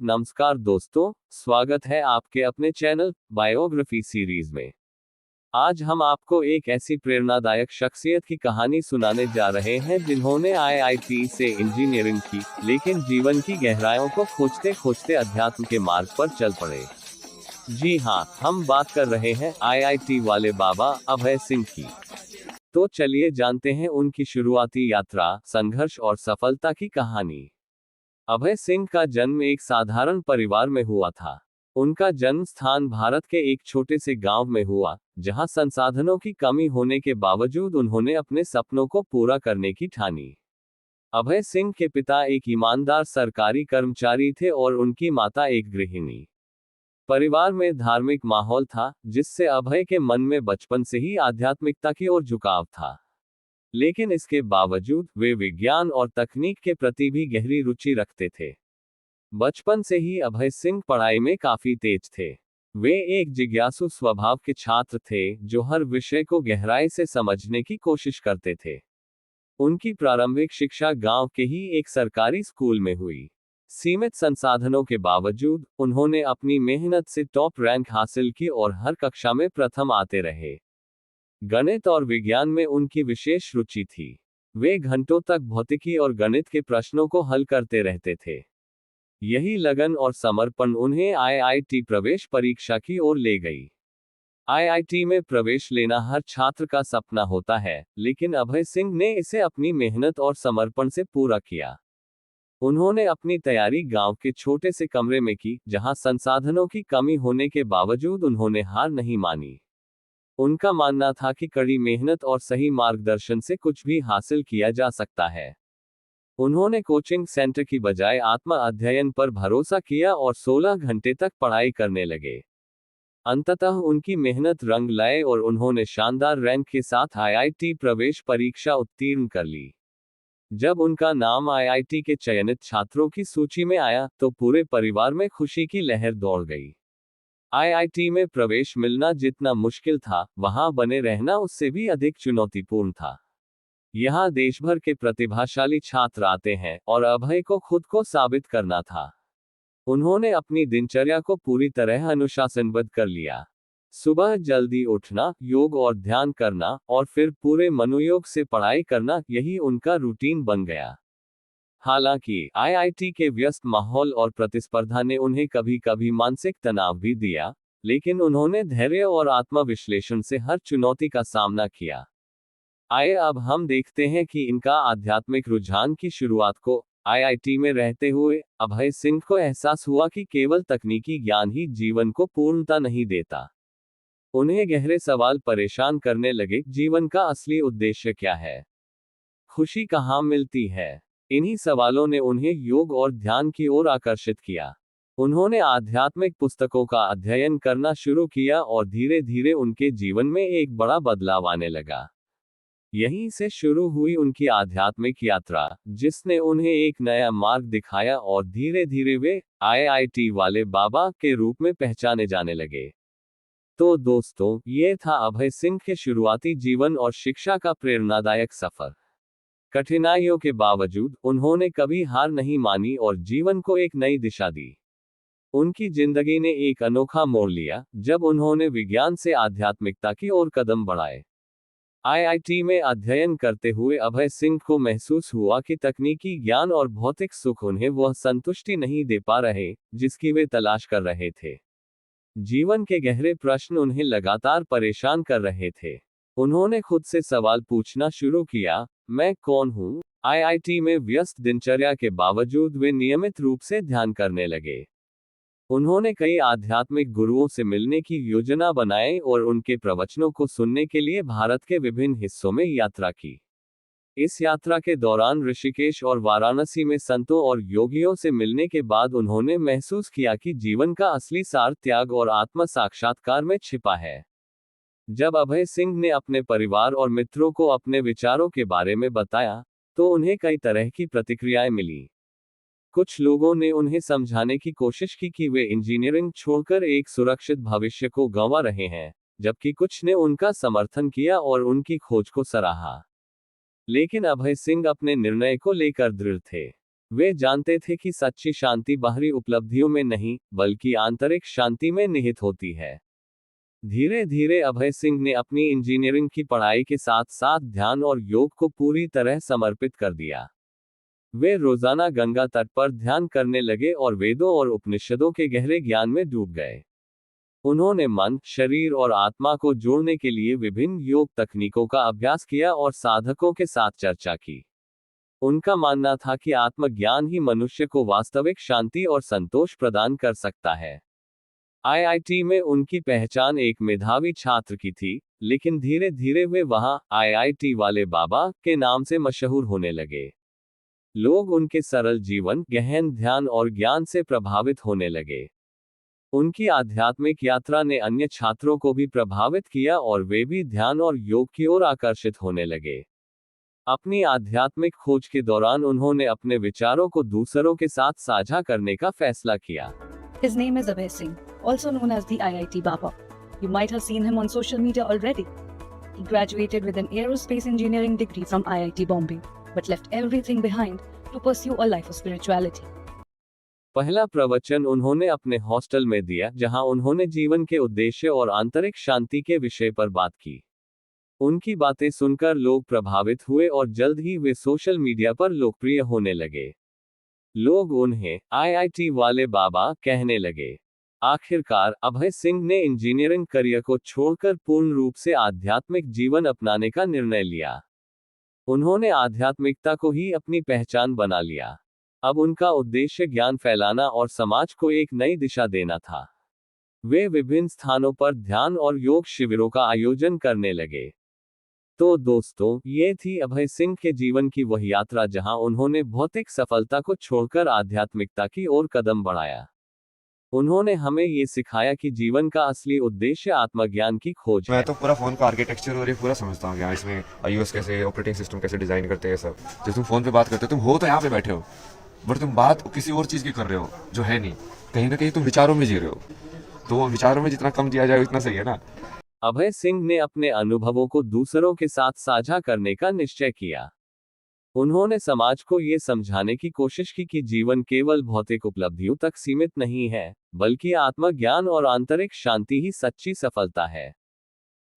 नमस्कार दोस्तों, स्वागत है आपके अपने चैनल बायोग्राफी सीरीज में। आज हम आपको एक ऐसी प्रेरणादायक शख्सियत की कहानी सुनाने जा रहे हैं जिन्होंने आईआईटी से इंजीनियरिंग की, लेकिन जीवन की गहराइयों को खोजते खोजते अध्यात्म के मार्ग पर चल पड़े। जी हाँ, हम बात कर रहे हैं आईआईटी वाले बाबा अभय सिंह की। तो चलिए जानते हैं उनकी शुरुआती यात्रा, संघर्ष और सफलता की कहानी। अभय सिंह का जन्म एक साधारण परिवार में हुआ था। उनका जन्म स्थान भारत के एक छोटे से गांव में हुआ, जहां संसाधनों की कमी होने के बावजूद उन्होंने अपने सपनों को पूरा करने की ठानी। अभय सिंह के पिता एक ईमानदार सरकारी कर्मचारी थे और उनकी माता एक गृहिणी। परिवार में धार्मिक माहौल था, जिससे अभय के मन में बचपन से ही आध्यात्मिकता की ओर झुकाव था। लेकिन इसके बावजूद वे विज्ञान और तकनीक के प्रति भी गहरी रुचि रखते थे। बचपन से ही अभय सिंह पढ़ाई में काफी तेज थे। वे एक जिज्ञासु स्वभाव के छात्र थे, जो हर विषय को गहराई से समझने की कोशिश करते थे। उनकी प्रारंभिक शिक्षा गांव के ही एक सरकारी स्कूल में हुई। सीमित संसाधनों के बावजूद उन्होंने अपनी मेहनत से टॉप रैंक हासिल की और हर कक्षा में प्रथम आते रहे। गणित और विज्ञान में उनकी विशेष रुचि थी। वे घंटों तक भौतिकी और गणित के प्रश्नों को हल करते रहते थे। यही लगन और समर्पण उन्हें आईआईटी प्रवेश परीक्षा की ओर ले गई। आईआईटी में प्रवेश लेना हर छात्र का सपना होता है, लेकिन अभय सिंह ने इसे अपनी मेहनत और समर्पण से पूरा किया। उन्होंने अपनी तैयारी गांव के छोटे से कमरे में की, जहां संसाधनों की कमी होने के बावजूद उन्होंने हार नहीं मानी। उनका मानना था कि कड़ी मेहनत और सही मार्गदर्शन से कुछ भी हासिल किया जा सकता है। उन्होंने कोचिंग सेंटर की बजाय आत्म अध्ययन पर भरोसा किया और 16 घंटे तक पढ़ाई करने लगे। अंततः उनकी मेहनत रंग लाए और उन्होंने शानदार रैंक के साथ आईआईटी प्रवेश परीक्षा उत्तीर्ण कर ली। जब उनका नाम आईआईटी के चयनित छात्रों की सूची में आया, तो पूरे परिवार में खुशी की लहर दौड़ गई। आईआईटी में प्रवेश मिलना जितना मुश्किल था, वहां बने रहना उससे भी अधिक चुनौतीपूर्ण था। यहां देश भर के प्रतिभाशाली छात्र आते हैं, और अभय को खुद को साबित करना था। उन्होंने अपनी दिनचर्या को पूरी तरह अनुशासनबद्ध कर लिया। सुबह जल्दी उठना, योग और ध्यान करना, और फिर पूरे मनोयोग से पढ़ाई करना, यही उनका रूटीन बन गया। हालांकि आईआईटी के व्यस्त माहौल और प्रतिस्पर्धा ने उन्हें कभी कभी मानसिक तनाव भी दिया, लेकिन उन्होंने धैर्य और आत्मविश्लेषण से हर चुनौती का सामना किया। आइए अब हम देखते हैं कि इनका आध्यात्मिक रुझान की शुरुआत को। आईआईटी में रहते हुए अभय सिंह को एहसास हुआ कि केवल तकनीकी ज्ञान ही जीवन को पूर्णता नहीं देता। उन्हें गहरे सवाल परेशान करने लगे, जीवन का असली उद्देश्य क्या है? खुशी कहाँ मिलती है? इन्हीं सवालों ने उन्हें योग और ध्यान की ओर आकर्षित किया। उन्होंने आध्यात्मिक पुस्तकों का अध्ययन करना शुरू किया और धीरे धीरे उनके जीवन में एक बड़ा बदलाव आने लगा। यहीं से शुरू हुई उनकी आध्यात्मिक यात्रा, जिसने उन्हें एक नया मार्ग दिखाया और धीरे धीरे वे आईआईटी वाले बाबा के रूप में पहचाने जाने लगे। तो दोस्तों, ये था अभय सिंह के शुरुआती जीवन और शिक्षा का प्रेरणादायक सफर। कठिनाइयों के बावजूद उन्होंने कभी हार नहीं मानी और जीवन को एक नई दिशा दी। उनकी जिंदगी ने एक अनोखा मोड़ लिया, जब उन्होंने विज्ञान से आध्यात्मिकता की ओर कदम बढ़ाए। आईआईटी में अध्ययन करते हुए अभय सिंह को महसूस हुआ कि तकनीकी ज्ञान और भौतिक सुख उन्हें वह संतुष्टि नहीं दे पा रहे, जिसकी वे तलाश कर रहे थे। जीवन के गहरे प्रश्न उन्हें लगातार परेशान कर रहे थे। उन्होंने खुद से सवाल पूछना शुरू किया, मैं कौन हूँ? आईआईटी में व्यस्त दिनचर्या के बावजूद वे नियमित रूप से ध्यान करने लगे। उन्होंने कई आध्यात्मिक गुरुओं से मिलने की योजना बनाई और उनके प्रवचनों को सुनने के लिए भारत के विभिन्न हिस्सों में यात्रा की। इस यात्रा के दौरान ऋषिकेश और वाराणसी में संतों और योगियों से मिलने के बाद उन्होंने महसूस किया कि जीवन का असली सार त्याग और आत्म साक्षात्कार में छिपा है। जब अभय सिंह ने अपने परिवार और मित्रों को अपने विचारों के बारे में बताया, तो उन्हें कई तरह की प्रतिक्रियाएं मिली। कुछ लोगों ने उन्हें समझाने की कोशिश की कि वे इंजीनियरिंग छोड़कर एक सुरक्षित भविष्य को गंवा रहे हैं, जबकि कुछ ने उनका समर्थन किया और उनकी खोज को सराहा। लेकिन अभय सिंह अपने निर्णय को लेकर दृढ़ थे। वे जानते थे कि सच्ची शांति बाहरी उपलब्धियों में नहीं, बल्कि आंतरिक शांति में निहित होती है। धीरे धीरे अभय सिंह ने अपनी इंजीनियरिंग की पढ़ाई के साथ साथ ध्यान और योग को पूरी तरह समर्पित कर दिया। वे रोजाना गंगा तट पर ध्यान करने लगे और वेदों और उपनिषदों के गहरे ज्ञान में डूब गए। उन्होंने मन, शरीर और आत्मा को जोड़ने के लिए विभिन्न योग तकनीकों का अभ्यास किया और साधकों के साथ चर्चा की। उनका मानना था कि आत्मज्ञान ही मनुष्य को वास्तविक शांति और संतोष प्रदान कर सकता है। आईआईटी में उनकी पहचान एक मेधावी छात्र की थी, लेकिन धीरे धीरे वे वहां आईआईटी वाले बाबा के नाम से मशहूर होने लगे। लोग उनके सरल जीवन, गहन ध्यान और ज्ञान से प्रभावित होने लगे। उनकी आध्यात्मिक यात्रा ने अन्य छात्रों को भी प्रभावित किया और वे भी ध्यान और योग की ओर आकर्षित होने लगे। अपनी आध्यात्मिक खोज के दौरान उन्होंने अपने विचारों को दूसरों के साथ साझा करने का फैसला किया। His name is Abhay Singh, also known as the IIT Baba. You might have seen him on social media already. He graduated with an aerospace engineering degree from IIT Bombay, but left everything behind to pursue a life of spirituality. पहला प्रवचन उन्होंने अपने hostel में दिया, जहां उन्होंने जीवन के उद्देश्य और आंतरिक शांति के विषय पर बात की। उनकी बातें सुनकर लोग प्रभावित हुए और जल्द ही वे सोशल मीडिया पर लोकप्रिय होने लगे। लोग उन्हें आईआईटी वाले बाबा कहने लगे। आखिरकार अभय सिंह ने इंजीनियरिंग करियर को छोड़कर पूर्ण रूप से आध्यात्मिक जीवन अपनाने का निर्णय लिया। उन्होंने आध्यात्मिकता को ही अपनी पहचान बना लिया। अब उनका उद्देश्य ज्ञान फैलाना और समाज को एक नई दिशा देना था। वे विभिन्न स्थानों पर ध्यान और योग शिविरों का आयोजन करने लगे। तो दोस्तों, ये थी अभय सिंह के जीवन की वह यात्रा जहां उन्होंने भौतिक सफलता को छोड़कर आध्यात्मिकता की ओर कदम बढ़ाया। उन्होंने हमें ये सिखाया कि जीवन का असली उद्देश्य आत्मज्ञान की खोज है। मैं तो पूरा फोन का आर्किटेक्चर और ये पूरा समझता हूँ, इसमें iOS कैसे, ऑपरेटिंग सिस्टम कैसे डिजाइन करते हैं सब। जब तुम फोन पे बात करते हो, तुम हो तो यहाँ पे बैठे हो, बट तुम बात किसी और चीज की कर रहे हो जो है नहीं। कहीं ना कहीं तुम विचारों में जी रहे हो, तो वो विचारों में जितना कम जिया जाए उतना सही है ना। अभय सिंह ने अपने अनुभवों को दूसरों के साथ साझा करने का निश्चय किया। उन्होंने समाज को ये समझाने की कोशिश की कि जीवन केवल भौतिक उपलब्धियों तक सीमित नहीं है, बल्कि आत्मज्ञान और आंतरिक शांति ही सच्ची सफलता है।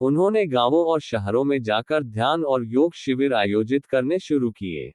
उन्होंने गांवों और शहरों में जाकर ध्यान और योग शिविर आयोजित करने शुरू किए।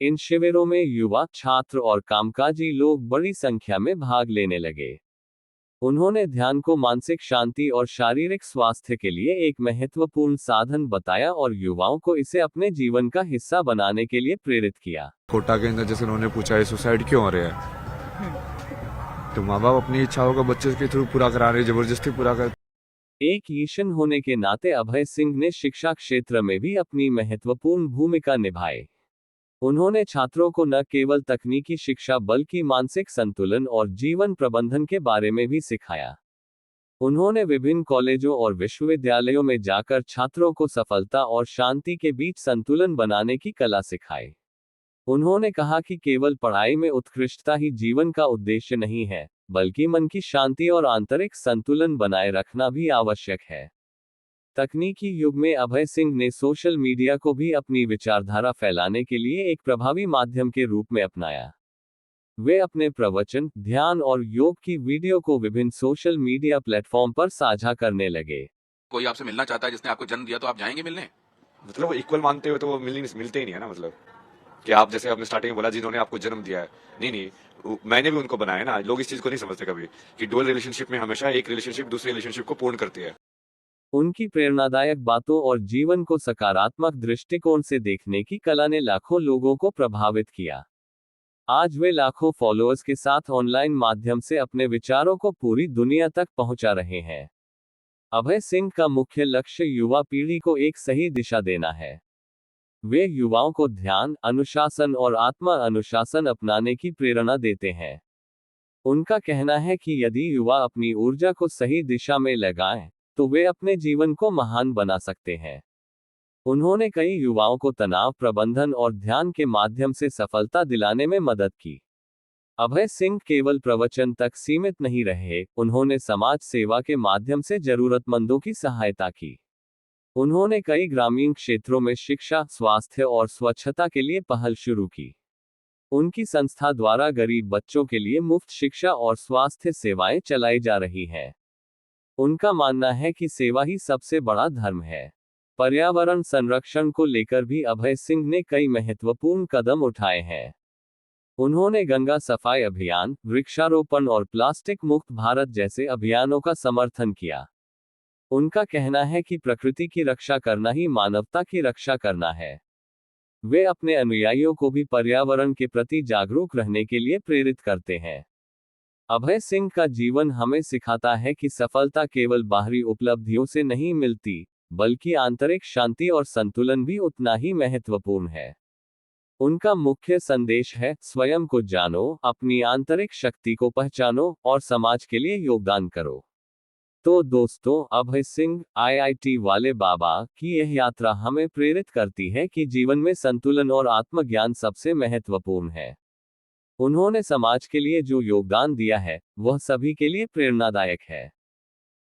इन शिविरों में युवा, छात्र और कामकाजी लोग बड़ी संख्या में भाग लेने लगे। उन्होंने ध्यान को मानसिक शांति और शारीरिक स्वास्थ्य के लिए एक महत्वपूर्ण साधन बताया और युवाओं को इसे अपने जीवन का हिस्सा बनाने के लिए प्रेरित किया। कोटा के अंदर जैसे उन्होंने पूछा है सुसाइड क्यों हो रहे हैं, तो माँ बाप अपनी इच्छाओं का बच्चे के थ्रू पूरा करा रहे, जबरदस्ती पूरा कर। एक ईशन होने के नाते अभय सिंह ने शिक्षा क्षेत्र में भी अपनी महत्वपूर्ण भूमिका निभाई। उन्होंने छात्रों को न केवल तकनीकी शिक्षा बल्कि मानसिक संतुलन और जीवन प्रबंधन के बारे में भी सिखाया। उन्होंने विभिन्न कॉलेजों और विश्वविद्यालयों में जाकर छात्रों को सफलता और शांति के बीच संतुलन बनाने की कला सिखाई। उन्होंने कहा कि केवल पढ़ाई में उत्कृष्टता ही जीवन का उद्देश्य नहीं है, बल्कि मन की शांति और आंतरिक संतुलन बनाए रखना भी आवश्यक है। तकनीकी युग में अभय सिंह ने सोशल मीडिया को भी अपनी विचारधारा फैलाने के लिए एक प्रभावी माध्यम के रूप में अपनाया। वे अपने प्रवचन, ध्यान और योग की वीडियो को विभिन्न सोशल मीडिया प्लेटफॉर्म पर साझा करने लगे। कोई आपसे मिलना चाहता है जिसने आपको जन्म दिया, तो आप जाएंगे मिलने? मतलब वो इक्वल मानते हो तो वो मिलते ही नहीं है ना। मतलब कि आप जैसे आपने स्टार्टिंग में बोला जिन्होंने आपको जन्म दिया है, नहीं, मैंने भी उनको बनाया ना। लोग इस चीज को नहीं समझते कभी कि डुअल रिलेशनशिप में हमेशा एक रिलेशनशिप दूसरे रिलेशनशिप को पूर्ण करती है। उनकी प्रेरणादायक बातों और जीवन को सकारात्मक दृष्टिकोण से देखने की कला ने लाखों लोगों को प्रभावित किया। आज वे लाखों फॉलोअर्स के साथ ऑनलाइन माध्यम से अपने विचारों को पूरी दुनिया तक पहुंचा रहे हैं। अभय सिंह का मुख्य लक्ष्य युवा पीढ़ी को एक सही दिशा देना है। वे युवाओं को ध्यान, अनुशासन और आत्मा अनुशासन अपनाने की प्रेरणा देते हैं। उनका कहना है कि यदि युवा अपनी ऊर्जा को सही दिशा में लगाएं, तो वे अपने जीवन को महान बना सकते हैं। उन्होंने कई युवाओं को तनाव प्रबंधन और ध्यान के माध्यम से सफलता दिलाने में मदद की। अभय सिंह केवल प्रवचन तक सीमित नहीं रहे, उन्होंने समाज सेवा के माध्यम से जरूरतमंदों की सहायता की। उन्होंने कई ग्रामीण क्षेत्रों में शिक्षा, स्वास्थ्य और स्वच्छता के लिए पहल शुरू की। उनकी संस्था द्वारा गरीब बच्चों के लिए मुफ्त शिक्षा और स्वास्थ्य सेवाएं चलाई जा रही हैं। उनका मानना है कि सेवा ही सबसे बड़ा धर्म है। पर्यावरण संरक्षण को लेकर भी अभय सिंह ने कई महत्वपूर्ण कदम उठाए हैं। उन्होंने गंगा सफाई अभियान, वृक्षारोपण और प्लास्टिक मुक्त भारत जैसे अभियानों का समर्थन किया। उनका कहना है कि प्रकृति की रक्षा करना ही मानवता की रक्षा करना है। वे अपने अनुयायियों को भी पर्यावरण के प्रति जागरूक रहने के लिए प्रेरित करते हैं। अभय सिंह का जीवन हमें सिखाता है कि सफलता केवल बाहरी उपलब्धियों से नहीं मिलती, बल्कि आंतरिक शांति और संतुलन भी उतना ही महत्वपूर्ण है। उनका मुख्य संदेश है, स्वयं को जानो, अपनी आंतरिक शक्ति को पहचानो और समाज के लिए योगदान करो। तो दोस्तों, अभय सिंह, IIT वाले बाबा की यह यात्रा हमें प्रेरित करती है कि जीवन में संतुलन और आत्मज्ञान सबसे महत्वपूर्ण है। उन्होंने समाज के लिए जो योगदान दिया है, वह सभी के लिए प्रेरणादायक है।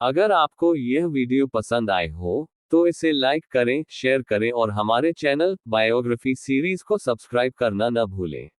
अगर आपको यह वीडियो पसंद आए हो, तो इसे लाइक करें, शेयर करें और हमारे चैनल बायोग्राफी सीरीज को सब्सक्राइब करना न भूलें।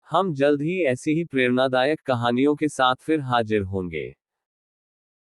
हम जल्द ही ऐसी ही प्रेरणादायक कहानियों के साथ फिर हाजिर होंगे।